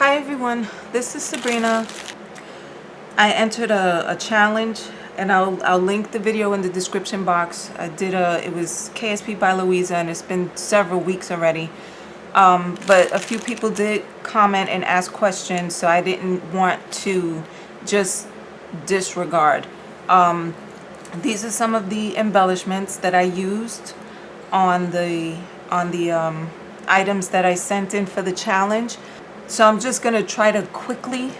Hi everyone, this is Sabrina. I entered a challenge, and I'll link the video in the description box. It was KSP by Luisa, and it's been several weeks already. But a few people did comment and ask questions, so I didn't want to just disregard. These are some of the embellishments that I used on the items that I sent in for the challenge. So I'm just gonna try to quickly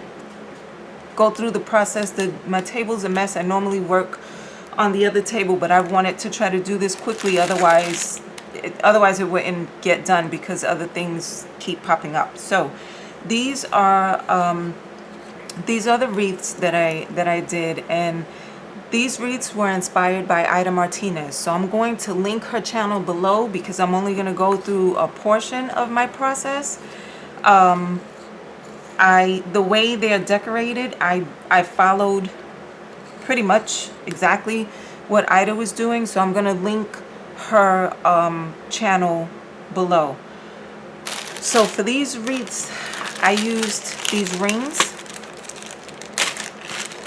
go through the process. My table's a mess. I normally work on the other table, but I wanted to try to do this quickly. Otherwise it wouldn't get done because other things keep popping up. So these are the wreaths that I did, and these wreaths were inspired by Ida Martinez. So I'm going to link her channel below because I'm only going to go through a portion of my process. The way they're decorated, I followed pretty much exactly what Ida was doing. So I'm going to link her channel below. So for these wreaths, I used these rings.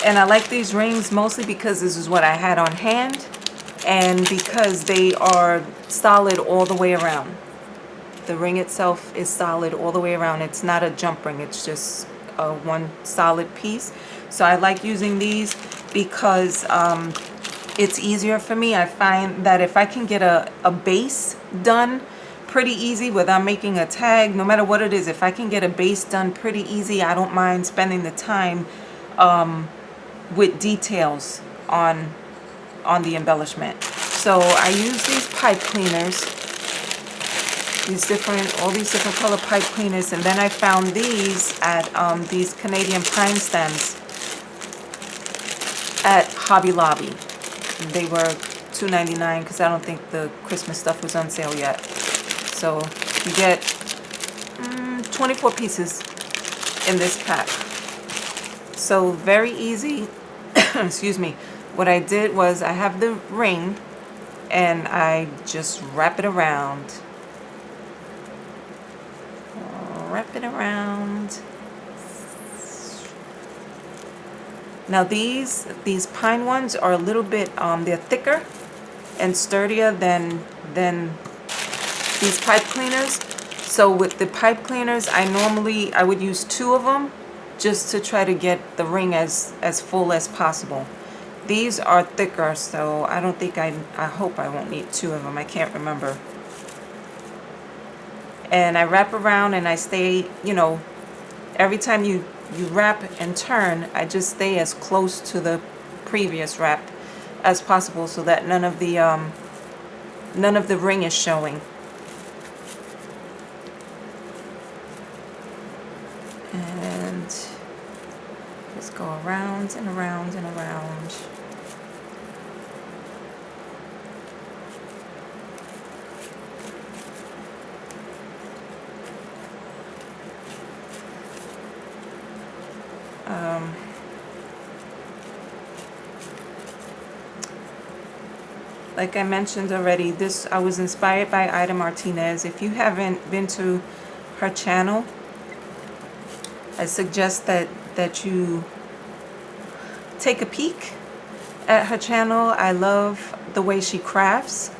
And I like these rings mostly because this is what I had on hand, and because they are solid all the way around. The ring itself is solid all the way around. It's not a jump ring, it's just one solid piece. So I like using these because it's easier for me. I find that if I can get a base done pretty easy without making a tag, no matter what it is, if I can get a base done pretty easy, I don't mind spending the time with details on the embellishment. So I use these pipe cleaners, all these different color pipe cleaners, and then I found these at these Canadian pine stems at Hobby Lobby. They were $2.99 because I don't think the Christmas stuff was on sale yet. So you get 24 pieces in this pack. So very easy. Excuse me. What I did was I have the ring and I just wrap it around. Wrap it around. Now these pine ones are a little bit they're thicker and sturdier than these pipe cleaners. So with the pipe cleaners, I would use 2 of them just to try to get the ring as full as possible. These are thicker, so I don't think I hope I won't need 2 of them. I can't remember. And I wrap around and I stay, every time you wrap and turn, I just stay as close to the previous wrap as possible so that none of the ring is showing. And just go around and around and around. Like I mentioned already, I was inspired by Ida Martinez. If you haven't been to her channel, I suggest that you take a peek at her channel. I love the way she crafts.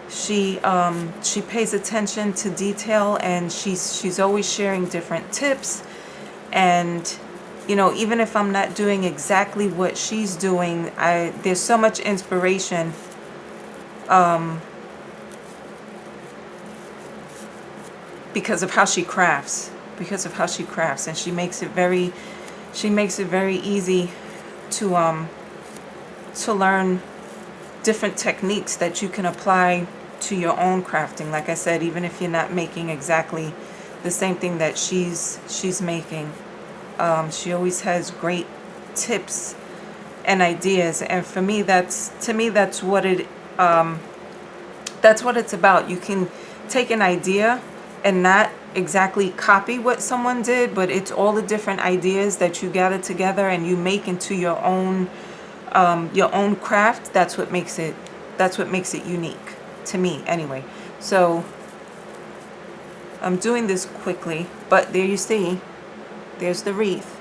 She pays attention to detail, and she's always sharing different tips. And even if I'm not doing exactly what she's doing, there's so much inspiration because of how she crafts. And she makes it very easy to learn different techniques that you can apply to your own crafting. Like I said, even if you're not making exactly the same thing that she's making, she always has great tips and ideas. And for me, that's what it's about. You can take an idea and not exactly copy what someone did, but it's all the different ideas that you gather together and you make into your own craft. That's what makes it unique to me anyway. So I'm doing this quickly, but there you see, There's the wreath.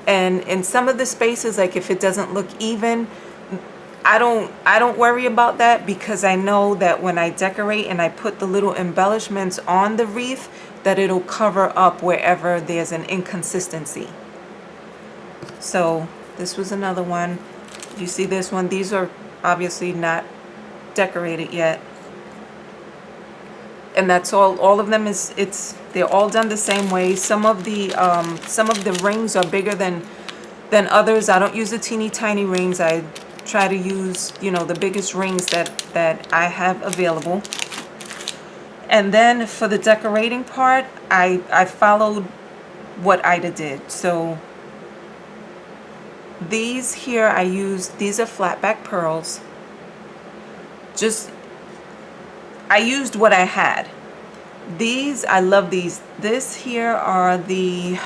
And in some of the spaces, like if it doesn't look even, I don't worry about that, because I know that when I decorate and I put the little embellishments on the wreath, that it'll cover up wherever there's an inconsistency. So this was another one. You see this one? These are obviously not decorated yet. And that's all of them they're all done the same way. Some of the rings are bigger than others. I don't use the teeny tiny rings. I try to use, you know, the biggest rings that I have available. And then for the decorating part, I followed what Ida did. So these here these are flat back pearls. I used what I had. These, I love these. This here are the,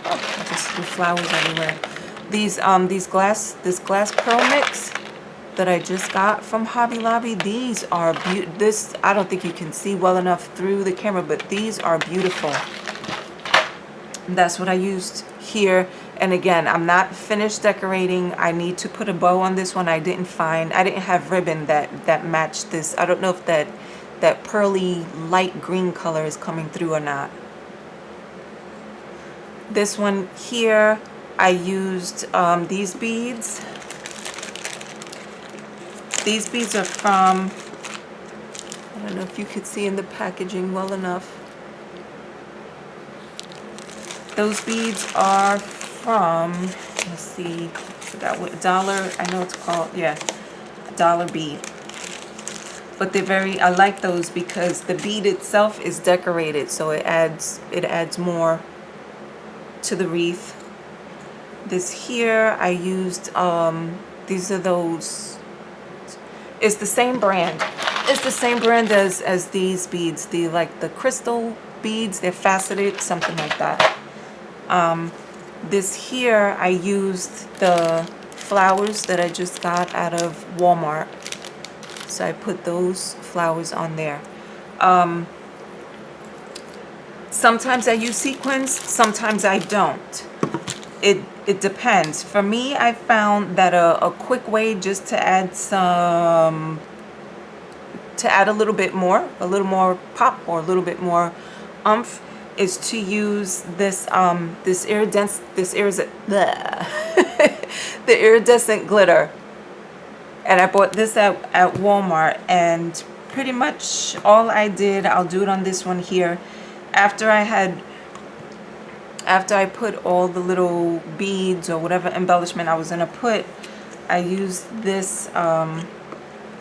I just threw flowers everywhere. This glass pearl mix that I just got from Hobby Lobby. These are beautiful. I don't think you can see well enough through the camera, but these are beautiful. That's what I used here. And again, I'm not finished decorating. I need to put a bow on this one. I didn't have ribbon that matched this. I don't know if that pearly light green color is coming through or not. This one here, I used these beads. These beads are from, I don't know if you could see in the packaging well enough. Those beads are from, let's see, I forgot what dollar, I know it's called, yeah, dollar bead. But I like those because the bead itself is decorated, so it adds more to the wreath. This here, I used, these are those, it's the same brand. It's the same brand as these beads, the crystal beads, they're faceted, something like that. This here, I used the flowers that I just got out of Walmart. So I put those flowers on there. Sometimes I use sequins, sometimes I don't. It depends. For me, I found that a quick way just to add a little bit more pop or a little bit more oomph is to use this the iridescent glitter. And I bought this at Walmart, and pretty much all I did, I'll do it on this one here. After I put all the little beads or whatever embellishment I was gonna put, I used this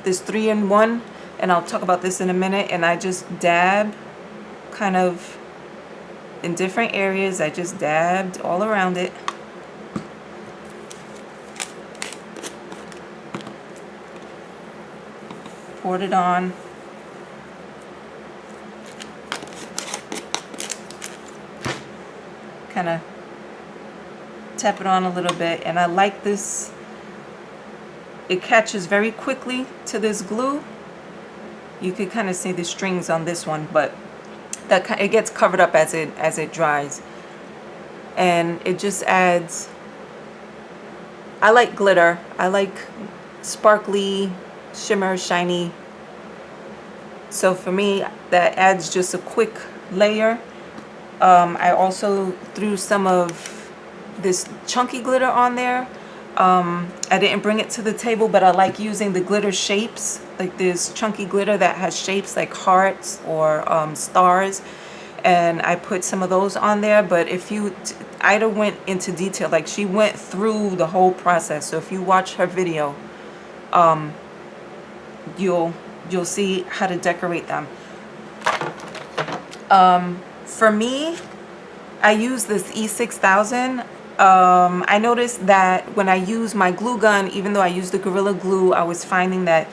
this 3-in-1, and I'll talk about this in a minute. And I just dab kind of in different areas. I just dabbed all around it. Poured it on. Kind of tap it on a little bit, and I like this. It catches very quickly to this glue. You can kind of see the strings on this one, but it gets covered up as it dries, and it just adds. I like glitter. I like sparkly, shimmer, shiny. So for me, that adds just a quick layer. I also threw some of this chunky glitter on there. I didn't bring it to the table, but I like using the glitter shapes, like this chunky glitter that has shapes like hearts or stars, and I put some of those on there. But if Ida went into detail, like she went through the whole process. So if you watch her video, you'll see how to decorate them. For me, I use this E6000. I noticed that when I use my glue gun, even though I use the Gorilla Glue, I was finding that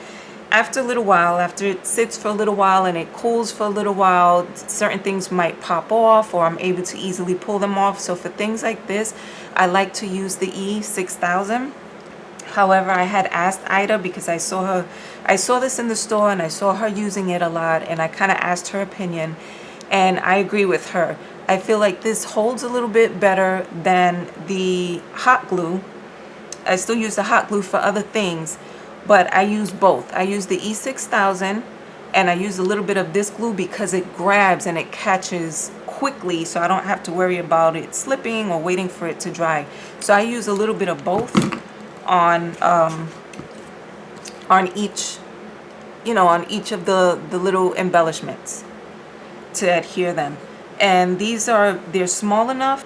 after a little while, after it sits for a little while and it cools for a little while, certain things might pop off, or I'm able to easily pull them off. So for things like this, I like to use the E6000. However, I had asked Ida, because I saw this in the store and I saw her using it a lot, and I kind of asked her opinion. And I agree with her. I feel like this holds a little bit better than the hot glue. I still use the hot glue for other things, but I use both. I use the E6000 and I use a little bit of this glue because it grabs and it catches quickly, so I don't have to worry about it slipping or waiting for it to dry. So I use a little bit of both on each, you know, on each of the little embellishments to adhere them. And these are, they're small enough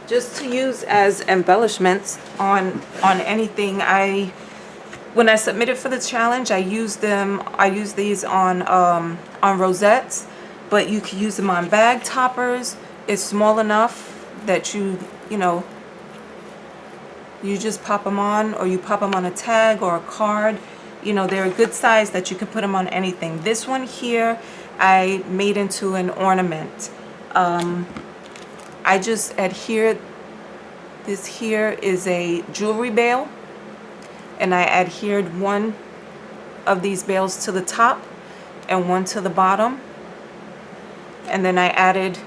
just to use as embellishments on anything. When I submitted for the challenge, I used these on rosettes, but you can use them on bag toppers. It's small enough that you know, you just pop them on, or you pop them on a tag or a card. You know, they're a good size that you can put them on anything. This one here, I made into an ornament. I just adhered, this here is a jewelry bail, and I adhered one of these bails to the top and one to the bottom. And then I added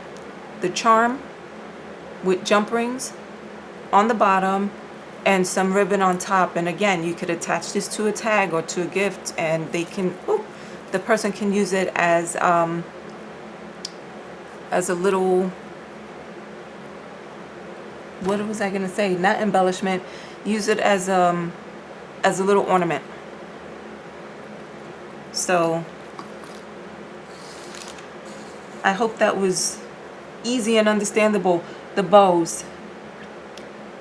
the charm with jump rings on the bottom and some ribbon on top. And again, you could attach this to a tag or to a gift, and they can, the person can use it as a little, what was I gonna say? Not embellishment. Use it as a little ornament. So I hope that was easy and understandable. The bows.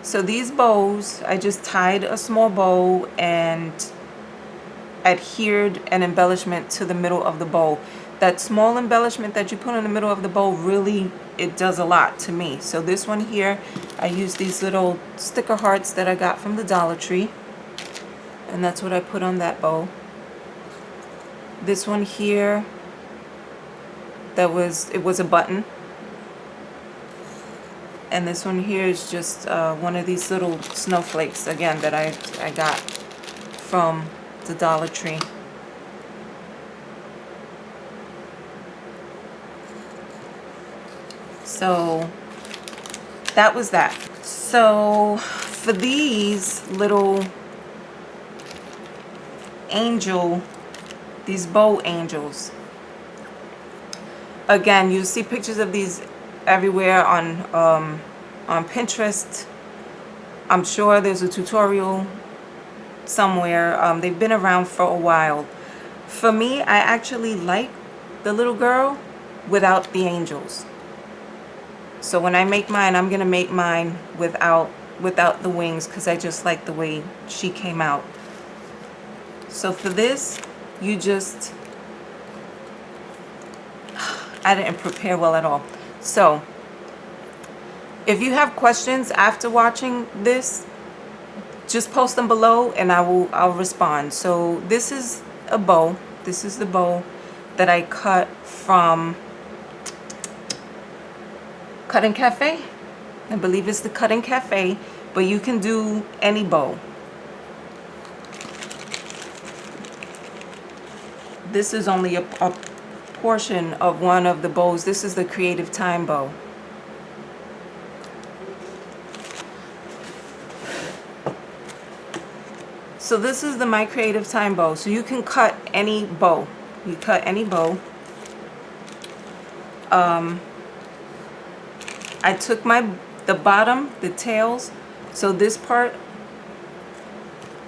So these bows, I just tied a small bow and adhered an embellishment to the middle of the bow. That small embellishment that you put in the middle of the bow, really, it does a lot to me. So this one here, I use these little sticker hearts that I got from the Dollar Tree, and that's what I put on that bow. This one here, it was a button. And this one here is just one of these little snowflakes, again, that I got from the Dollar Tree. So that was that. So for these little these bow angels, again, you see pictures of these everywhere on Pinterest. I'm sure there's a tutorial somewhere. They've been around for a while. For me, I actually like the little girl without the angels. So when I make mine, I'm gonna make mine without the wings, because I just like the way she came out. So for this, you just, I didn't prepare well at all. So if you have questions after watching this, just post them below and I'll respond. So this is a bow. This is the bow that I cut from Cutting Cafe. I believe it's the Cutting Cafe, but you can do any bow. This is only a portion of one of the bows. This is the Creative Time bow. So this is the My Creative Time bow. So you can cut any bow. You cut any bow. I took the bottom, the tails. So this part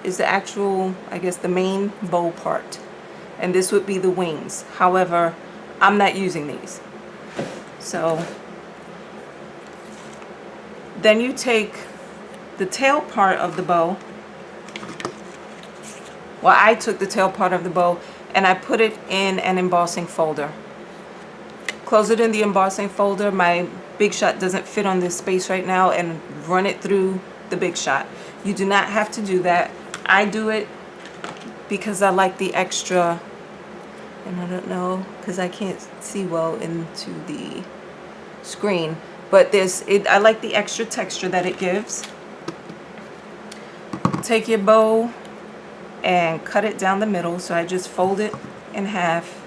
is the actual, I guess, the main bow part. And this would be the wings. However, I'm not using these. So then you take the tail part of the bow. Well, I took the tail part of the bow and I put it in an embossing folder. Close it in the embossing folder. My Big Shot doesn't fit on this space right now, and run it through the Big Shot. You do not have to do that. I do it because I like the extra, and I don't know, because I can't see well into the screen, but I like the extra texture that it gives. Take your bow and cut it down the middle. So I just fold it in half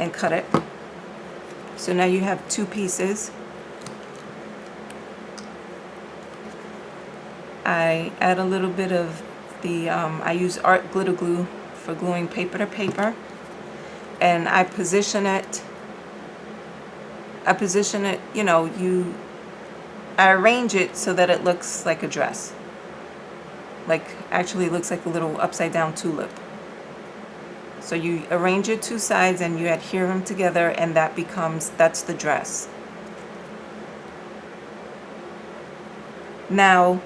and cut it. So now you have two pieces. I add a little bit of the, I use art glitter glue for gluing paper to paper, and I position it, you know, I arrange it so that it looks like a dress. Like, actually it looks like a little upside down tulip. So you arrange your two sides and you adhere them together, and that's the dress. Now,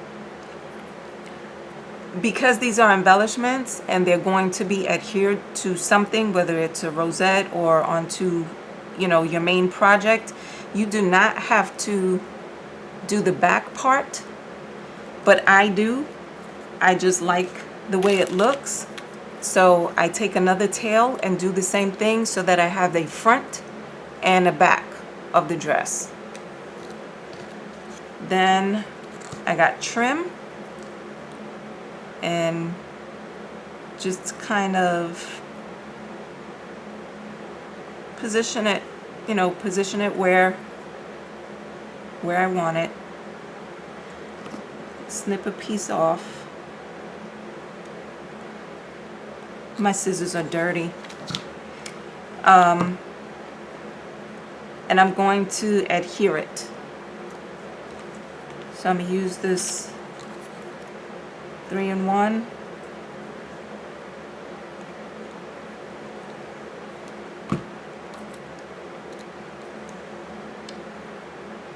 because these are embellishments and they're going to be adhered to something, whether it's a rosette or onto, you know, your main project, you do not have to do the back part, but I do. I just like the way it looks. So I take another tail and do the same thing so that I have a front and a back of the dress. Then I got trim, and just kind of position it, you know, position it where I want it. Snip a piece off. My scissors are dirty. And I'm going to adhere it. So I'm going to use this 3-in-1.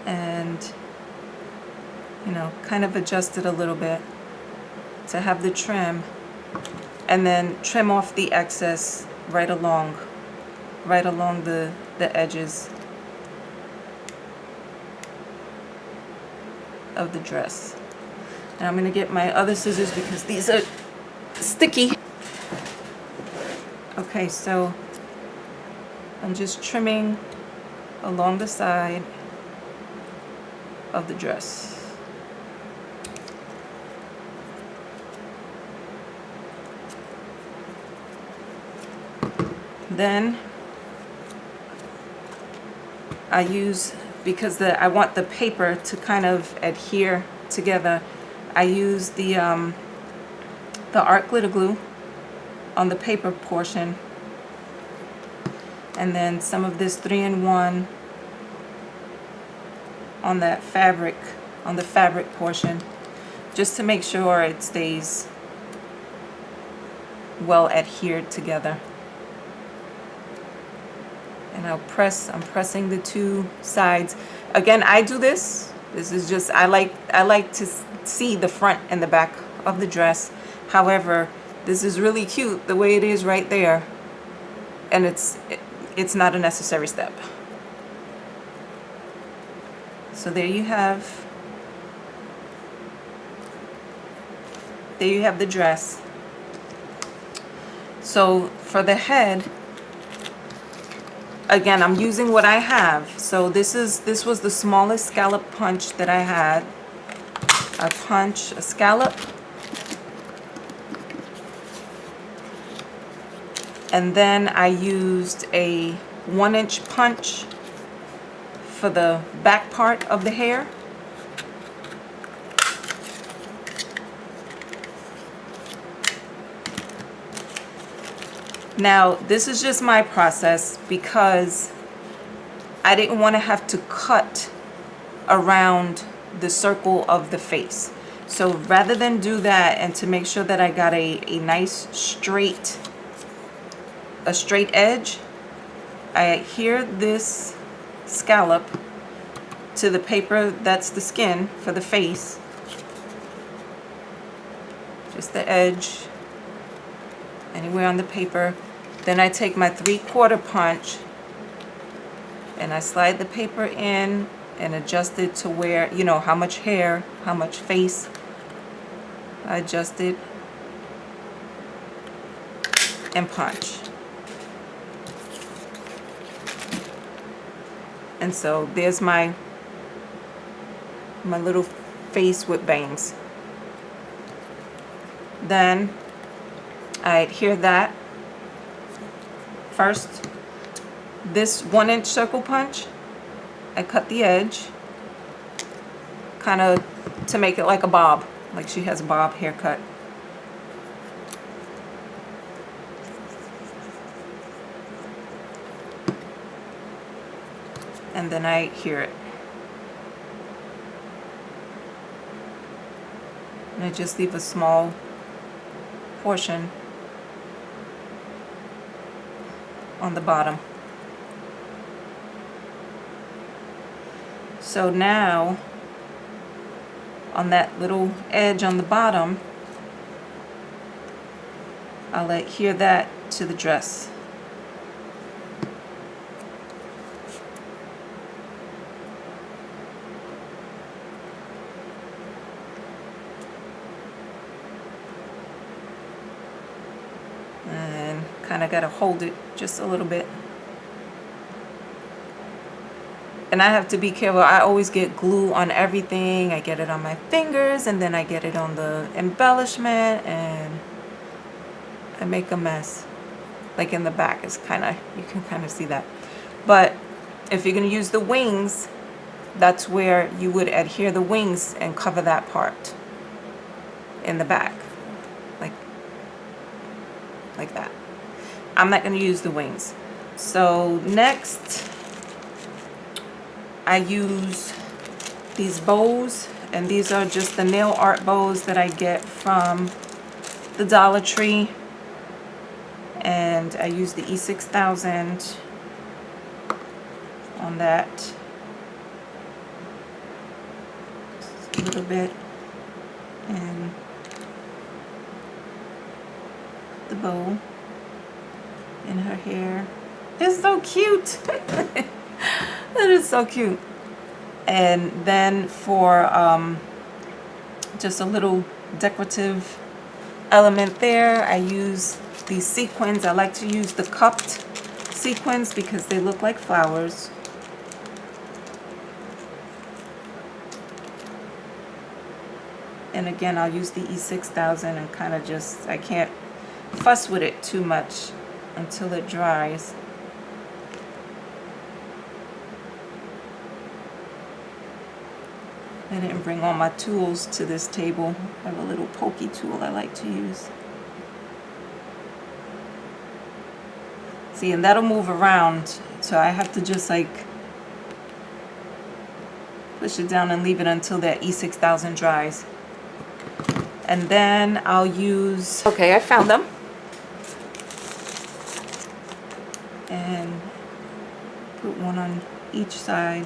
And, you know, kind of adjust it a little bit to have the trim, and then trim off the excess right along the edges of the dress. And I'm going to get my other scissors because these are sticky. Okay, so I'm just trimming along the side of the dress. Then I use, because I want the paper to kind of adhere together, I use the art glitter glue on the paper portion, and then some of this 3-in-1 on that fabric, on the fabric portion, just to make sure it stays well adhered together. And I'm pressing the two sides. Again, I do this. This is just, I like to see the front and the back of the dress. However, this is really cute the way it is right there, and it's not a necessary step. So there you have the dress. So for the head, again, I'm using what I have. So this was the smallest scallop punch that I had. I punch a scallop, and then I used a 1-inch punch for the back part of the hair. Now, this is just my process because I didn't want to have to cut around the circle of the face. So rather than do that, and to make sure that I got a nice straight edge, I adhere this scallop to the paper that's the skin for the face, just the edge, anywhere on the paper. Then I take my 3/4 punch and I slide the paper in and adjust it to where, you know, how much hair, how much face. I adjust it and punch. And so there's my little face with bangs. Then I adhere that first this 1-inch circle punch, I cut the edge, kind of to make it like a bob, like she has a bob haircut. And then I hear it. And I just leave a small portion on the bottom. So now, on that little edge on the bottom, I'll adhere that to the dress. And kind of got to hold it just a little bit. And I have to be careful. I always get glue on everything. I get it on my fingers, and then I get it on the embellishment, and I make a mess. Like in the back is kind of, you can kind of see that. But if you're going to use the wings, that's where you would adhere the wings and cover that part in the back. Like that. I'm not going to use the wings. So next, I use these bows, and these are just the nail art bows that I get from the Dollar Tree, and I use the E6000 on that. Just a little bit, and the bow in her hair. It's so cute. That is so cute. And then for just a little decorative element there, I use these sequins. I like to use the cupped sequins because they look like flowers. And again, I'll use the E6000 and kind of just, I can't fuss with it too much until it dries. I didn't bring all my tools to this table. I have a little pokey tool I like to use. See, and that'll move around, so I have to just like push it down and leave it until that E6000 dries. And then I'll use, okay, I found them. And put one on each side.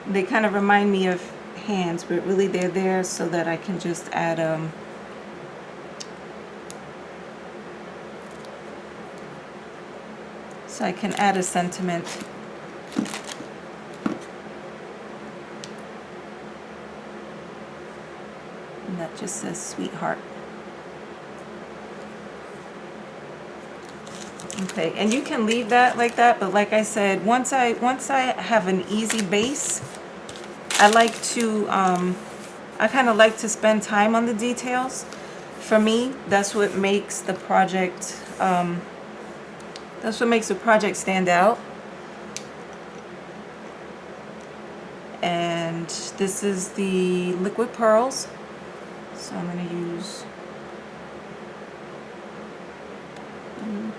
They kind of remind me of hands, but really they're there so that I can just add so I can add a sentiment. And that just says sweetheart. Okay, and you can leave that like that, but like I said, once I have an easy base, I like to I kind of like to spend time on the details. For me, that's what makes the project stand out. And this is the liquid pearls, so I'm going to use 1,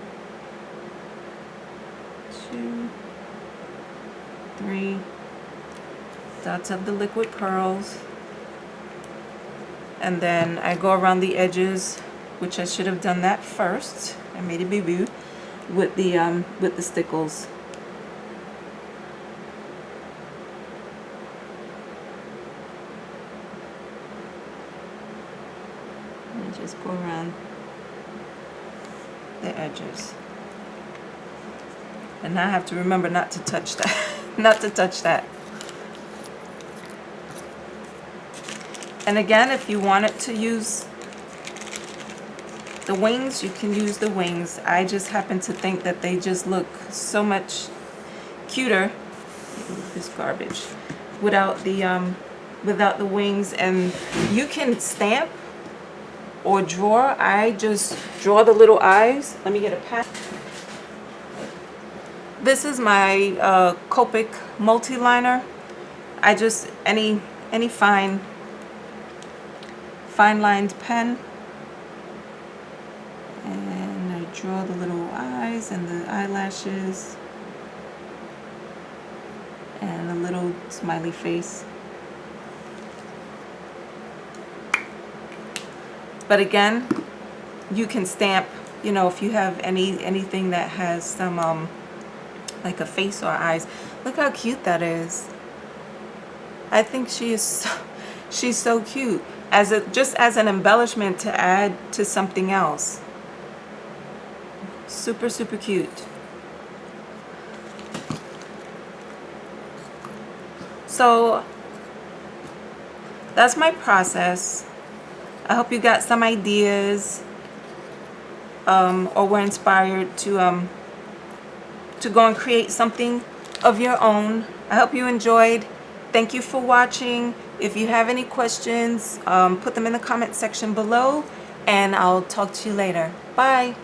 2, 3 dots of the liquid pearls, and then I go around the edges, which I should have done that first. I made a boo-boo with the stickles. And just go around the edges. And now I have to remember not to touch that. Not to touch that. And again, if you wanted to use the wings, you can use the wings. I just happen to think that they just look so much cuter, this garbage, without the wings. And you can stamp or draw. I just draw the little eyes. Let me get a pen. This is my Copic multi-liner. I just, any fine lined pen, and I draw the little eyes and the eyelashes and a little smiley face. But again, you can stamp, you know, if you have anything that has some like a face or eyes. Look how cute that is. I think she's so cute, just as an embellishment to add to something else. Super, super cute. So that's my process. I hope you got some ideas or were inspired to go and create something of your own. I hope you enjoyed. Thank you for watching. If you have any questions, put them in the comment section below, and I'll talk to you later. Bye.